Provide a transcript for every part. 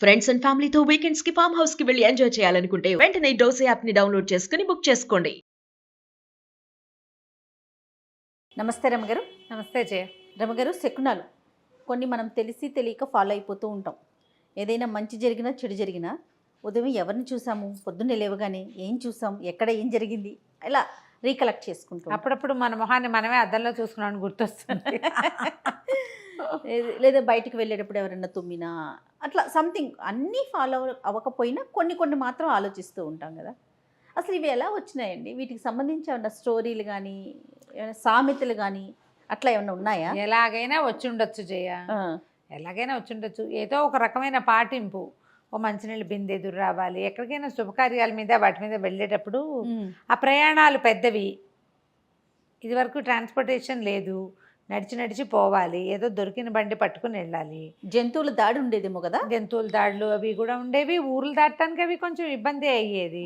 Friends and ఫ్యామిలీతో weekends కి farm house కి వెళ్ళి ఎంజాయ్ చేయాలనుకుంటే వెంటనే డోసే యాప్ ని డౌన్లోడ్ చేసుకుని బుక్ చేసుకోండి. నమస్తే రమగారు. నమస్తే జయ. రమగారు, శకునాలు కొన్ని మనం తెలిసి తెలియక ఫాలో అయిపోతూ ఉంటాం. ఏదైనా మంచి జరిగినా చెడు జరిగినా ఉదయం ఎవరిని చూసాము, పొద్దున్నే లేవగానే ఏం చూసాం, ఎక్కడ ఏం జరిగింది, ఇలా రీకలెక్ట్ చేసుకుంటాం. అప్పుడప్పుడు మన మొహాన్ని మనమే అద్దంలో చూసుకున్నాను గుర్తొస్తుంది. లేదా బయటికి వెళ్ళేటప్పుడు ఎవరైనా తుమ్మినా అట్లా సంథింగ్ అన్నీ ఫాలో అవ్వకపోయినా కొన్ని మాత్రం ఆలోచిస్తూ ఉంటాం కదా. అసలు ఇవి ఎలా వచ్చినాయండి? వీటికి సంబంధించి ఏమన్నా స్టోరీలు కానీ ఏమైనా సామెతలు కానీ అట్లా ఏమైనా ఉన్నాయా? ఎలాగైనా వచ్చి ఉండొచ్చు జయ, ఎలాగైనా వచ్చి ఉండొచ్చు. ఏదో ఒక రకమైన పాటింపు. ఓ మంచినీళ్ళు బిందె ఎదురు రావాలి, ఎక్కడికైనా శుభకార్యాల మీద వాటి మీద వెళ్ళేటప్పుడు. ఆ ప్రయాణాలు పెద్దవి, ఇదివరకు ట్రాన్స్పోర్టేషన్ లేదు, నడిచి పోవాలి, ఏదో దొరికిన బండి పట్టుకుని వెళ్ళాలి. జంతువుల దాడి ఉండేదేమో కదా. జంతువుల దాడులు అవి కూడా ఉండేవి, ఊర్లు దాటడానికి అవి కొంచెం ఇబ్బంది అయ్యేది.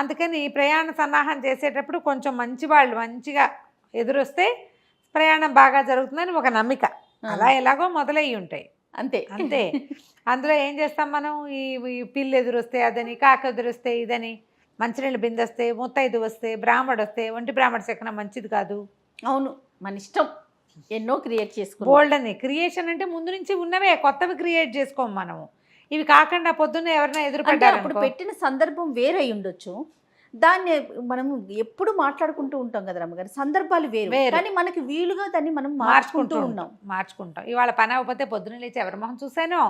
అందుకని ప్రయాణ సన్నాహం చేసేటప్పుడు కొంచెం మంచి వాళ్ళు మంచిగా ఎదురొస్తే ప్రయాణం బాగా జరుగుతుందని ఒక నమ్మిక. అలా ఎలాగో మొదలయ్యి ఉంటాయి, అంతే అంతే. అందులో ఏం చేస్తాం మనం, ఈ పిల్లి ఎదురొస్తే అదని, కాకి ఎదురొస్తే ఇదని, మంచినీళ్ళు బిందొస్తే, ముత్తైదు వస్తే, బ్రాహ్మడు వస్తే, ఒంటి బ్రాహ్మడు చెక్కన మంచిది కాదు. అవును, మన ఇష్టం ఎన్నో క్రియేట్ చేసుకో. బోల్డ్ అని క్రియేషన్ అంటే ముందు నుంచి ఉన్నవే, కొత్తవి క్రియేట్ చేసుకోము మనము. ఇవి కాకుండా పొద్దున్న ఎవరైనా ఎదురుపడ్డారు, అప్పుడు పెట్టిన సందర్భం వేరే ఉండొచ్చు. దాన్ని మనం ఎప్పుడు మాట్లాడుకుంటూ ఉంటాం కదా రమ్మగారు, సందర్భాలు వేరు, కానీ మనకి వీలుగా దాన్ని మనం మార్చుకుంటాం. ఇవాళ పని అవ్వకపోతే పొద్దున్న లేచి ఎవరి మొహం చూసానో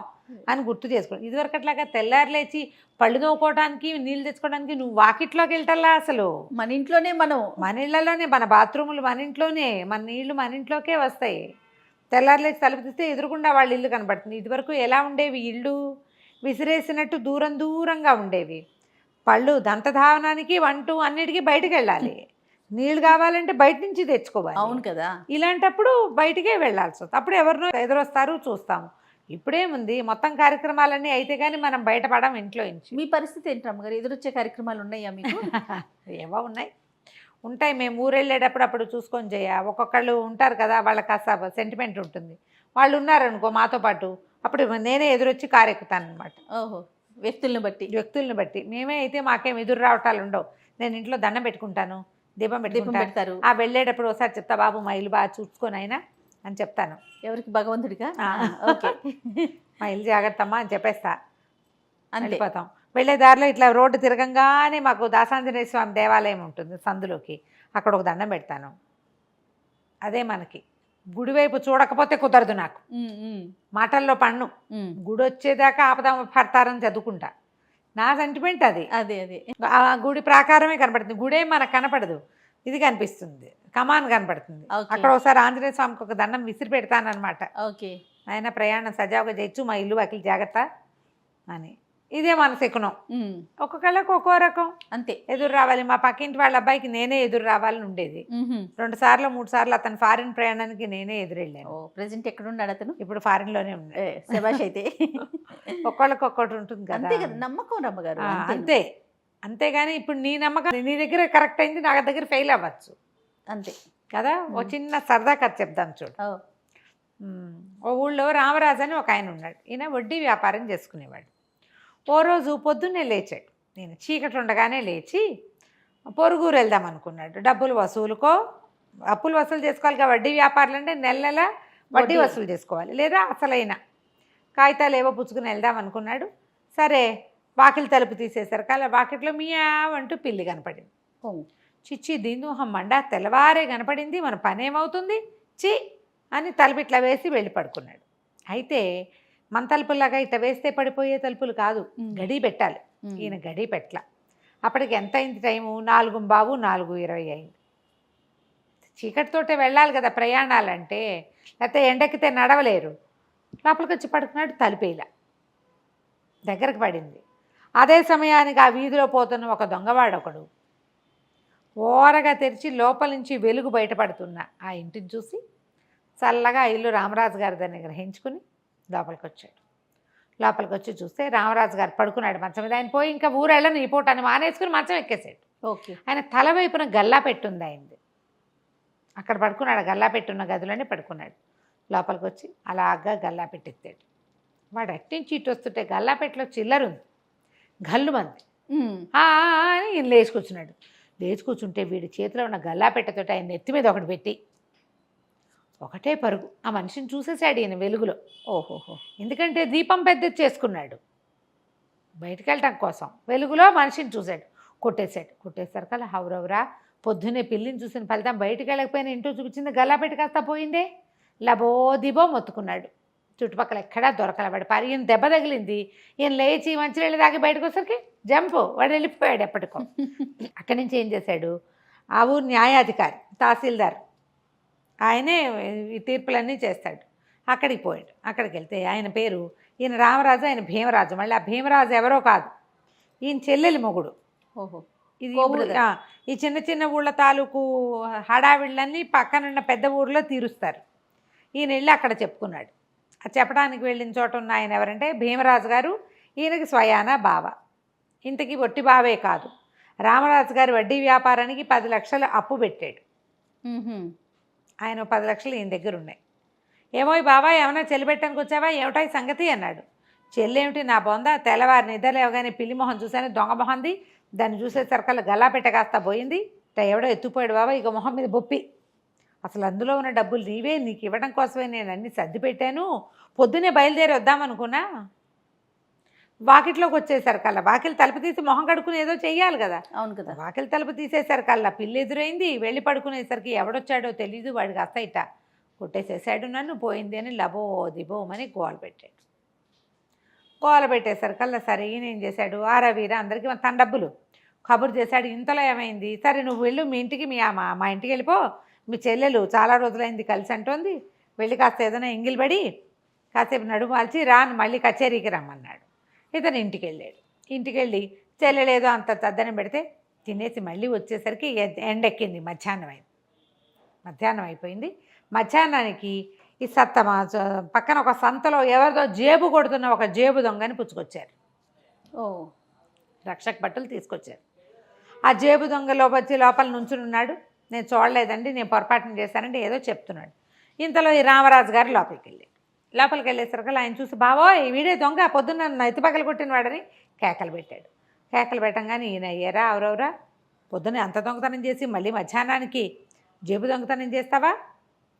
అని గుర్తు చేసుకోండి. ఇదివరకు అట్లాగా తెల్లారు లేచి పళ్ళు తోముకోవడానికి, నీళ్ళు తెచ్చుకోవడానికి నువ్వు వాకిట్లోకి వెళ్తాలా? అసలు మన ఇంట్లోనే, మన ఇళ్లలోనే, మన బాత్రూములు మన ఇంట్లోనే, మన నీళ్లు మన ఇంట్లోకే వస్తాయి. తెల్లారు లేచి తలుపు తీస్తే ఎదురుకుండా వాళ్ళ ఇల్లు కనబడుతుంది. ఇదివరకు ఎలా ఉండేవి, ఇళ్ళు విసిరేసినట్టు దూరంగా ఉండేవి. పళ్ళు దంతధావనానికి, వంటూ అన్నిటికీ బయటకు వెళ్ళాలి. నీళ్ళు కావాలంటే బయట నుంచి తెచ్చుకోవాలి. అవును కదా. ఇలాంటప్పుడు బయటికే వెళ్ళాల్సి వస్తుంది. అప్పుడు ఎవరినో ఎదురొస్తారు, చూస్తాము. ఇప్పుడేముంది, మొత్తం కార్యక్రమాలన్నీ అయితే కానీ మనం బయటపడం ఇంట్లో నుంచి. మీ పరిస్థితి ఏంటి రమ్మగారు? ఎదురొచ్చే కార్యక్రమాలు ఉన్నాయా మీకు? ఏవో ఉంటాయి. మేము ఊరు వెళ్ళేటప్పుడు అప్పుడు చూసుకొని చేయ. ఒక్కొక్కళ్ళు ఉంటారు కదా, వాళ్ళకి కాస్త సెంటిమెంట్ ఉంటుంది. వాళ్ళు ఉన్నారనుకో మాతో పాటు, అప్పుడు నేనే ఎదురొచ్చి కారు ఎక్కుతాను అనమాట. ఓహో, వ్యక్తులను బట్టి. మేమే అయితే మాకేం ఎదురు రావటాలు ఉండవు. నేను ఇంట్లో దండం పెట్టుకుంటాను, దీపం పెడతారు. ఆ వెళ్ళేటప్పుడు ఒకసారి చెప్తా, బాబు మా ఇల్లు బాగా చూసుకొని అయినా అని చెప్తాను. ఎవరికి? భగవంతుడిగా. ఓకే, మా ఇల్లు జాగ్రత్తమ్మా అని చెప్పేస్తా, వెళ్ళిపోతాం. వెళ్ళే దారిలో ఇట్లా రోడ్డు తిరగంగానే మాకు దాసాంజనేయ స్వామి దేవాలయం ఉంటుంది సందులోకి, అక్కడ ఒక దండం పెడతాను. అదే మనకి గుడివైపు చూడకపోతే కుదరదు నాకు, మాటల్లో పన్ను. గుడి వచ్చేదాకా ఆపదాం పడతారని చదువుకుంటా, నా సెంటిమెంట్ అది. అదే ఆ గుడి ప్రాకారమే కనపడుతుంది, గుడే మనకు కనపడదు, ఇది కనిపిస్తుంది, కమాన్ కనపడుతుంది. అక్కడ ఒకసారి ఆంజనేయ స్వామికి ఒక దండం విసిరి పెడతానమాట. ఓకే, ఆయన ప్రయాణం సజావుగా చేయొచ్చు, మా ఇల్లు వాకిలి జాగ్రత్త అని. ఇదే మన శకునం. ఒక్కొక్కళ్ళకి ఒక్కో రకం, అంతే. ఎదురు రావాలి. మా పక్కింటి వాళ్ళ అబ్బాయికి నేనే ఎదురు రావాలని ఉండేది. 2 సార్లు 3 సార్లు అతను ఫారిన్ ప్రయాణానికి నేనే ఎదురెళ్ళాను. ప్రెజెంట్ ఎక్కడున్నాడు అతను? ఇప్పుడు ఫారిన్ లోనే ఉన్నాడు. శభాష్. అయితే ఒక్కొక్కళ్ళకి ఒక్కటి ఉంటుంది కదా, నమ్మకం రమ్మగారు. అంతేగాని ఇప్పుడు నీ నమ్మకం నీ దగ్గర కరెక్ట్ అయింది, నా దగ్గర ఫెయిల్ అవ్వచ్చు, అంతే కదా. ఓ చిన్న సరదా కథ చెప్దాం చూడు. ఓ ఊళ్ళో రామరాజు అని ఒక ఆయన ఉన్నాడు. ఈయన వడ్డీ వ్యాపారం చేసుకునేవాడు. ఓ రోజు పొద్దున్నే లేచాడు. నేను చీకటి ఉండగానే లేచి పొరుగురు వెళ్దాం అనుకున్నాడు. డబ్బులు వసూలుకో, అప్పులు వసూలు చేసుకోవాలి కదా, వడ్డీ వ్యాపారాలు అంటే నెల వడ్డీ వసూలు చేసుకోవాలి, లేదా అసలైన కాగితాలు ఏవో పుచ్చుకుని వెళ్దాం అనుకున్నాడు. సరే, వాకిలి తలుపు తీసేశారు. అలా వాకిట్లో మియావ్ అంటూ పిల్లి కనపడింది. చిచ్చి దీందుహం మండా, తెల్లవారే కనపడింది, మన పని ఏమవుతుంది చి అని తలుపు ఇట్లా వేసి వెళ్ళి పడుకున్నాడు. అయితే మన తలుపులాగా ఇట్లా వేస్తే పడిపోయే తలుపులు కాదు, గడి పెట్టాలి. ఈయన గడి పెట్టల. అప్పటికి ఎంత అయింది టైము? 4:15, 4:20 అయింది. చీకటితోటే వెళ్ళాలి కదా ప్రయాణాలంటే, లేకపోతే ఎండెక్కితే నడవలేరు. లోపలికి వచ్చి పడుకున్నాడు, తలుపేలా దగ్గరకు పడింది. అదే సమయానికి ఆ వీధిలో పోతున్న ఒక దొంగవాడొకడు ఓరగా తెరిచి లోపల నుంచి వెలుగు బయటపడుతున్న ఆ ఇంటిని చూసి చల్లగా ఇల్లు రామరాజు గారిదని గ్రహించుకుని లోపలికి వచ్చాడు. లోపలికి వచ్చి చూస్తే రామరాజు గారు పడుకున్నాడు మంచం మీద. ఆయన పోయి ఇంకా ఊరెళ్ళను ఈ పూట అని మానేసుకుని మంచం ఎక్కేసాడు. ఓకే, ఆయన తల వైపున గల్లా పెట్టుంది అయింది. అక్కడ పడుకున్నాడు, గల్లా పెట్టున్న గదిలోనే పడుకున్నాడు. లోపలికి వచ్చి అలాగా గల్లా పెట్టెత్తాడు. వాడు అట్టించి ఇటు వస్తుంటే గల్లాపెట్టలో చిల్లరుంది, గల్లు మంది ఉమ్. అని ఈయన లేచి కూర్చున్నాడు. లేచి కూర్చుంటే వీడి చేతిలో ఉన్న గల్లాపెట్టతో ఆయన నెత్తి మీద ఒకటి పెట్టి ఒకటే పరుగు. ఆ మనిషిని చూసేసాడు ఈయన వెలుగులో. ఓహోహో. ఎందుకంటే దీపం పెద్దది చేసుకున్నాడు బయటికి వెళ్ళటం కోసం, వెలుగులో మనిషిని చూశాడు, కొట్టేశారు కదా. హౌరవరా పొద్దున్నే పిల్లిని చూసిన ఫలితం బయటికి వెళ్ళకపోయినా ఇంటూ చూపించింది, గల్లాపెట్టి కాస్త పోయిందే. లబో దిబో మొత్తుకున్నాడు. చుట్టుపక్కల ఎక్కడా దొరకలవాడు. ఈయన దెబ్బ తగిలింది. ఈయన లేచి మంచినీళ్ళు తాగి బయటకు వచ్చరికి జంపు, వాడు వెళ్ళిపోయాడు ఎప్పటికో. అక్కడి నుంచి ఏం చేశాడు, ఆ ఊరు న్యాయాధికారి తహసీల్దార్ ఆయనే ఈ తీర్పులన్నీ చేస్తాడు. అక్కడికి పోయాడు. అక్కడికి వెళ్తే ఆయన పేరు, ఈయన రామరాజు, ఆయన భీమరాజు. మళ్ళీ ఆ భీమరాజు ఎవరో కాదు, ఈయన చెల్లెలి మొగుడు. ఓహో. ఇది ఈ చిన్న చిన్న ఊళ్ళ తాలూకు హడావిళ్ళన్నీ పక్కనున్న పెద్ద ఊర్లో తీరుస్తారు. ఈయన వెళ్ళి అక్కడ చెప్పుకున్నాడు. ఆ చెప్పడానికి వెళ్ళిన చోట ఉన్న ఆయన ఎవరంటే భీమరాజు గారు, ఈయనకి స్వయాన బావ. ఇంతకీ ఒట్టి బావే కాదు, రామరాజు గారి వడ్డీ వ్యాపారానికి 10 లక్షలు అప్పు పెట్టాడు. ఆయన 10 లక్షలు ఈయన దగ్గర ఉన్నాయి. ఏమో ఈ బాబా ఏమైనా చెల్లి పెట్టడానికి వచ్చావా, ఏమిటా ఈ సంగతి అన్నాడు. చెల్లేమిటి నా బొంద, తెల్లవారి నిద్ర లేవగానే పిల్లి మొహం చూశాను, దొంగ మొహంది. దాన్ని చూసేసరికల్లా గల్లాపెట్ట కాస్త పోయింది, ఎవడో ఎత్తుపోయాడు బాబా, ఇక మొహం మీద బొప్పి. అసలు అందులో ఉన్న డబ్బులు నీవే, నీకు ఇవ్వడం కోసమే నేను అన్ని సర్ది పెట్టాను. పొద్దునే బయలుదేరి వద్దామనుకున్నా, వాకిట్లోకి వచ్చేసరికల్లా వాకిలి తలుపు తీసి మొహం కడుక్కుని ఏదో చెయ్యాలి కదా. అవును కదా. వాకిలి తలుపు తీసేసరికల్లా పిల్లి ఎదురైంది. వెళ్ళి పడుకునేసరికి ఎవడొచ్చాడో తెలీదు, వాడికి అస్తయిట కొట్టేసేసాడు నన్ను, పోయింది అని లబో దిబోమని గోల పెట్టాడు. గోల పెట్టేసరికల్లా సరే ఈయన ఏం చేశాడు, ఆరవీర అందరికీ తన డబ్బులు కబురు చేశాడు. ఇంతలో ఏమైంది, సరే నువ్వు వెళ్ళు మీ ఇంటికి, మా ఇంటికి వెళ్ళిపో, మీ చెల్లెలు చాలా రోజులైంది కలిసి అంటోంది, వెళ్ళి కాస్త ఏదైనా ఎంగిలిపడి కాసేపు నడుము వాల్చి రాను, మళ్ళీ కచేరీకి రమ్మన్నాడు. ఇతను ఇంటికి వెళ్ళాడు. ఇంటికి వెళ్ళి చెల్లెలేదో అంత తద్దనం పెడితే తినేసి మళ్ళీ వచ్చేసరికి ఎండెక్కింది, మధ్యాహ్నం అయిపోయింది. మధ్యాహ్నానికి ఈ పక్కన ఒక సంతలో ఎవరిదో జేబు కొడుతున్న ఒక జేబు దొంగని పుచ్చుకొచ్చారు. ఓ. రక్షక భటులు తీసుకొచ్చారు. ఆ జేబు దొంగ వచ్చి లోపల నుంచుని ఉన్నాడు. నేను చూడలేదండి, నేను పొరపాటున చేశానంటే ఏదో చెప్తున్నాడు. ఇంతలో ఈ రామరాజు గారు లోపలికి వెళ్ళేసరికి ఆయన చూసి, బావోయ్ వీడే దొంగ, పొద్దున్న నన్ను ఎత్తిపగలు కొట్టినవాడని కేకలు పెట్టాడు. కేకలు పెట్టంగానే ఈయన అయ్యారా అవరవరా, పొద్దున్న అంత దొంగతనం చేసి మళ్ళీ మధ్యాహ్నానికి జేబు దొంగతనం చేస్తావా,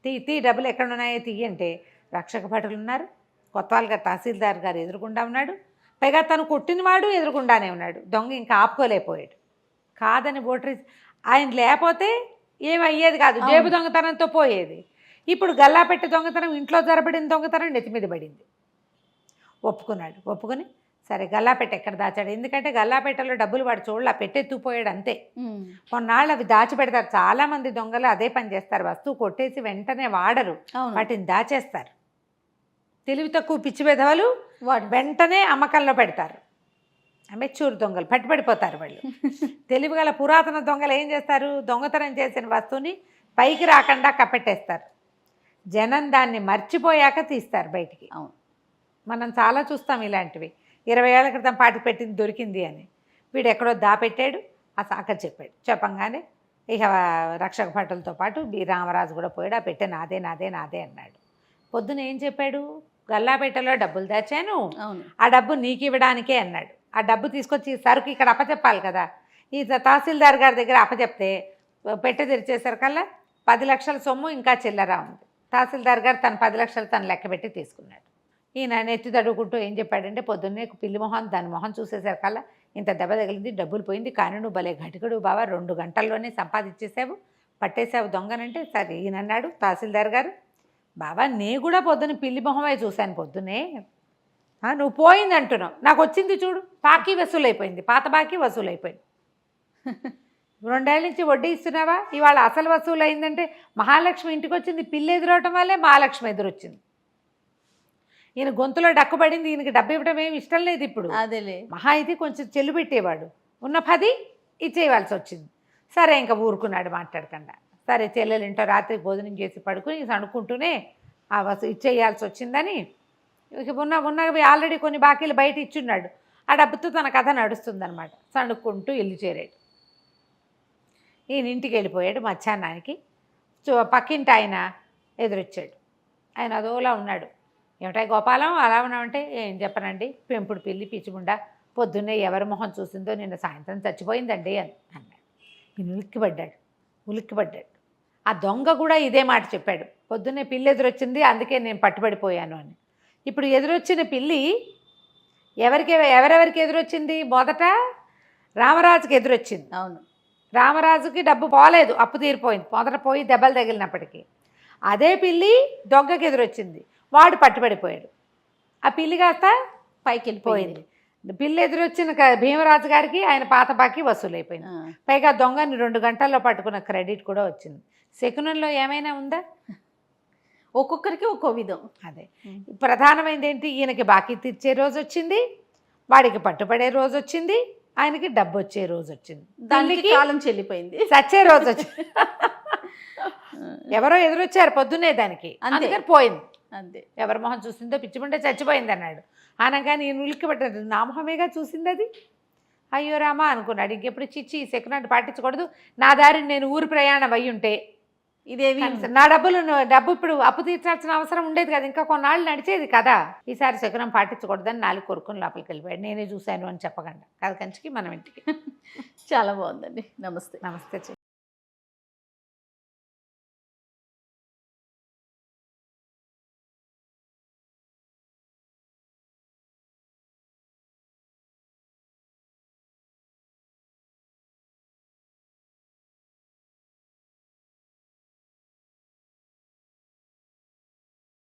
తీ డబ్బులు ఎక్కడున్నాయో తీయంటే రక్షక భటులు ఉన్నారు. కొత్తవాళ్ళ తహసీల్దార్ గారు ఎదురుకుండా ఉన్నాడు. పైగా తను కొట్టినవాడు ఎదురుకుండానే ఉన్నాడు. దొంగ ఇంకా ఆపుకోలేకపోయాడు. కాదని ఓటరీ ఆయన లేకపోతే ఏమయ్యేది కాదు, జేబు దొంగతనంతో పోయేది. ఇప్పుడు గల్లాపెట్టి దొంగతనం, ఇంట్లో జరబడిన దొంగతనం నెత్తి మీద పడింది. ఒప్పుకున్నాడు. ఒప్పుకొని సరే గల్లాపెట్టి ఎక్కడ దాచాడు, ఎందుకంటే గల్లాపెట్టలో డబ్బులు వాడు చూడలా, పెట్టెత్తుకుపోయాడు అంతే. కొన్నాళ్ళు అవి దాచిపెడతారు. చాలామంది దొంగలు అదే పని చేస్తారు, వస్తువు కొట్టేసి వెంటనే వాడరు, వాటిని దాచేస్తారు. తెలివి తక్కువ పిచ్చి పెదవాళ్ళు వెంటనే అమ్మకంలో పెడతారు. మెచ్యూర్ దొంగలు పట్టిపడిపోతారు వాళ్ళు. తెలివిగల పురాతన దొంగలు ఏం చేస్తారు, దొంగతనం చేసిన వస్తువుని పైకి రాకుండా కప్పెట్టేస్తారు. జనం దాన్ని మర్చిపోయాక తీస్తారు బయటికి. అవును, మనం చాలా చూస్తాం ఇలాంటివి. 20 ఏళ్ల క్రితం పాటి పెట్టింది దొరికింది అని వీడు ఎక్కడో దాపెట్టాడు. అక్కడ చెప్పాడు. చెప్పంగానే ఇక రక్షక భటులతో పాటు రామరాజు కూడా పోయాడు. ఆ పెట్టె నాదే అన్నాడు. పొద్దున ఏం చెప్పాడు, గల్లాపెట్టెలో డబ్బులు దాచాను, ఆ డబ్బు నీకు ఇవ్వడానికే అన్నాడు. ఆ డబ్బు తీసుకొచ్చి సరుకు ఇక్కడ అప్పచెప్పాలి కదా. ఈ తహసీల్దార్ గారి దగ్గర అప్పచెప్తే పెట్టె తెరిచేసరికల్లా 10 లక్షల సొమ్ము ఇంకా చిల్లర ఉంది. తహసీల్దార్ గారు తన 10 లక్షలు తను లెక్కబెట్టి తీసుకున్నాడు. ఈయన నెత్తి తడుకుంటూ ఏం చెప్పాడంటే, పొద్దున్నే పిల్లి మొహం దాని మొహం చూసేసరికల్లా ఇంత దెబ్బ తగిలింది, డబ్బులు పోయింది, కానీ నువ్వు భలే ఘటికుడు బావా, 2 గంటల్లోనే సంపాదించేసావు, పట్టేసావు దొంగనంటే. సరే ఈయన అన్నాడు తహసీల్దార్ గారు, బాబా నే కూడా పొద్దున్న పిల్లి మొహమే చూశాను పొద్దున్నే, నువ్వు పోయింది అంటున్నావు, నాకు వచ్చింది చూడు, బాకీ వసూలైపోయింది, పాత బాకీ వసూలైపోయింది. 2 ఏళ్ళ నుంచి వడ్డీ ఇస్తున్నావా, ఇవాళ అసలు వసూలు అయిందంటే మహాలక్ష్మి ఇంటికి వచ్చింది, పిల్లి ఎదురవటం వల్లే మహాలక్ష్మి ఎదురొచ్చింది. ఈయన గొంతులో డక్కుపడింది. ఈయనకి డబ్బు ఇవ్వడం ఏమి ఇష్టం లేదు ఇప్పుడు. అదేలే మహా అయితే కొంచెం చెల్లు పెట్టేవాడు, ఉన్న 10 ఇచ్చేయవలసి వచ్చింది. సరే ఇంకా ఊరుకున్నాడు మాట్లాడకుండా. సరే చెల్లెలింటో రాత్రి భోజనం చేసి పడుకుని సణుకుంటూనే ఆ ఇచ్చేయాల్సి వచ్చిందని ఇక ఉన్నవి ఆల్రెడీ కొన్ని బాకీలు బయట ఇచ్చున్నాడు. ఆ డబ్బుతో తన కథ నడుస్తుందన్నమాట. సణుక్కుంటూ ఇల్లు చేరాడు. ఈయన ఇంటికి వెళ్ళిపోయాడు. మధ్యాహ్నానికి పక్కింటి ఆయన ఎదురొచ్చాడు. ఆయన అదోలా ఉన్నాడు. ఏమిటా గోపాలం అలా ఉన్నామంటే ఏం చెప్పనండి, పెంపుడు పిల్లి పిచ్చిముండా పొద్దున్నే ఎవరి మొహం చూసిందో నిన్న సాయంత్రం చచ్చిపోయిందండి అని అన్నాడు. ఈయన ఉలిక్కిపడ్డాడు. ఆ దొంగ కూడా ఇదే మాట చెప్పాడు, పొద్దున్నే పిల్లి ఎదురొచ్చింది అందుకే నేను పట్టుబడిపోయాను అని. ఇప్పుడు ఎదురొచ్చిన పిల్లి ఎవరెవరికి ఎదురొచ్చింది? మొదట రామరాజుకి ఎదురొచ్చింది. అవును, రామరాజుకి డబ్బు పోలేదు, అప్పు తీరిపోయింది, మొదట పోయి దెబ్బలు తగిలినప్పటికీ. అదే పిల్లి దొంగకి ఎదురొచ్చింది, వాడు పట్టుబడిపోయాడు. ఆ పిల్లి కాస్త పైకి వెళ్ళిపోయింది. పిల్లి ఎదురొచ్చిన భీమరాజు గారికి ఆయన పాత బాకీ వసూలైపోయింది. పైగా దొంగని 2 గంటల్లో పట్టుకున్న క్రెడిట్ కూడా వచ్చింది. శకునంలో ఏమైనా ఉందా? ఒక్కొక్కరికి ఒక్కో విధం. అదే ప్రధానమైనది ఏంటి, ఈయనకి బాకీ తీర్చే రోజు వచ్చింది, వాడికి పట్టుబడే రోజు వచ్చింది, ఆయనకి డబ్బు వచ్చే రోజు వచ్చింది, దానికి కాలం చెల్లిపోయింది, చచ్చే రోజు వచ్చింది. ఎవరో ఎదురొచ్చారు పొద్దున్నే దానికి, అందుకని పోయింది. అంతే, ఎవరి మొహం చూసిందో పిచ్చిముంటే చచ్చిపోయింది అన్నాడు. అనగానే ఈయన ఉలిక్కి పట్టాడు, నా మొహమేగా చూసింది అది. అయ్యో రామా అనుకున్నాడు, ఇంకెప్పుడు చిచ్చి ఈ సెకండ్ పాటించకూడదు, నా దారిని నేను ఊరు ప్రయాణం అయ్యి ఉంటే ఇదేవి నా డబ్బు ఇప్పుడు అప్పు తీర్చాల్సిన అవసరం ఉండేది కదా, ఇంకా కొన్నాళ్ళు నడిచేది కదా. ఈసారి శకునం పాటించకూడదని 4 కొరుకుని లోపలికి వెళ్ళిపోయాడు. నేనే చూశాను అని చెప్పకుండా కాదు కంచికి మనం ఇంటికి. చాలా బాగుందండి. నమస్తే. నమస్తే.